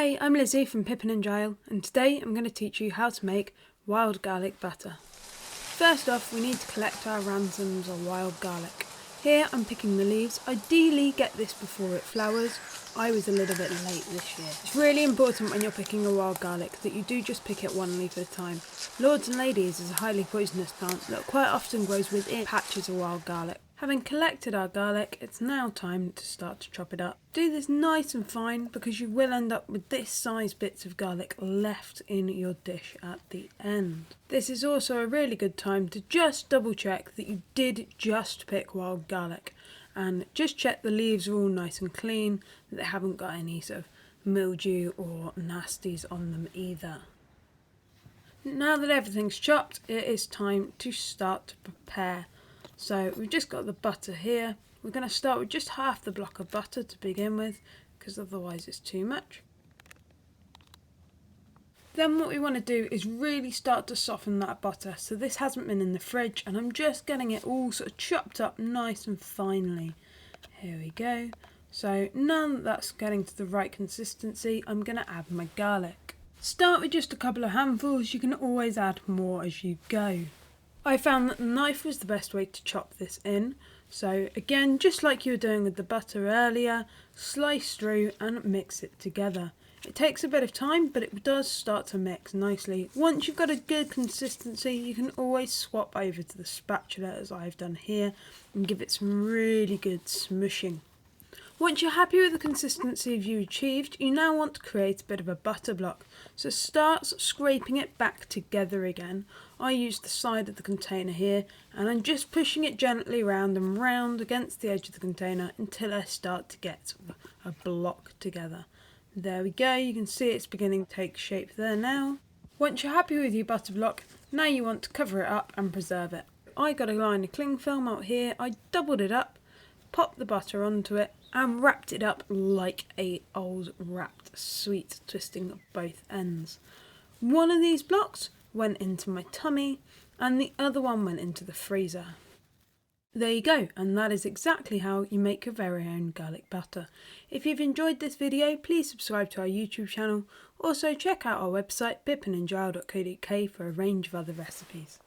Hi, I'm Lizzie from Pippin Gile, and today I'm going to teach you how to make wild garlic butter. First off, we need to collect our ransoms or wild garlic. Here I'm picking the leaves. Ideally get this before it flowers. I was a little bit late this year. It's really important when you're picking a wild garlic that you do just pick it one leaf at a time. Lords and ladies is a highly poisonous plant that quite often grows within patches of wild garlic. Having collected our garlic, it's now time to start to chop it up. Do this nice and fine because you will end up with this size bits of garlic left in your dish at the end. This is also a really good time to just double check that you did just pick wild garlic, and just check the leaves are all nice and clean, that they haven't got any sort of mildew or nasties on them either. Now that everything's chopped, it is time to start to prepare. So we've just got the butter here. We're going to start with just half the block of butter to begin with, because otherwise it's too much. Then what we want to do is really start to soften that butter. So this hasn't been in the fridge, and I'm just getting it all sort of chopped up nice and finely. Here we go. So now that that's getting to the right consistency, I'm going to add my garlic. Start with just a couple of handfuls. You can always add more as you go. I found that the knife was the best way to chop this in. So again, just like you were doing with the butter earlier, slice through and mix it together. It takes a bit of time, but it does start to mix nicely. Once you've got a good consistency, you can always swap over to the spatula as I've done here and give it some really good smushing. Once you're happy with the consistency you achieved, you now want to create a bit of a butter block. So start scraping it back together again. I use the side of the container here, and I'm just pushing it gently round and round against the edge of the container until I start to get a block together. There we go, you can see it's beginning to take shape there now. Once you're happy with your butter block, now you want to cover it up and preserve it. I got a line of cling film out here, I doubled it up, popped the butter onto it and wrapped it up like a old wrapped sweet, twisting both ends. One of these blocks went into my tummy and the other one went into the freezer. There you go, and that is exactly how you make your very own garlic butter. If you've enjoyed this video, please subscribe to our YouTube channel. Also check out our website pippinandgile.co.uk for a range of other recipes.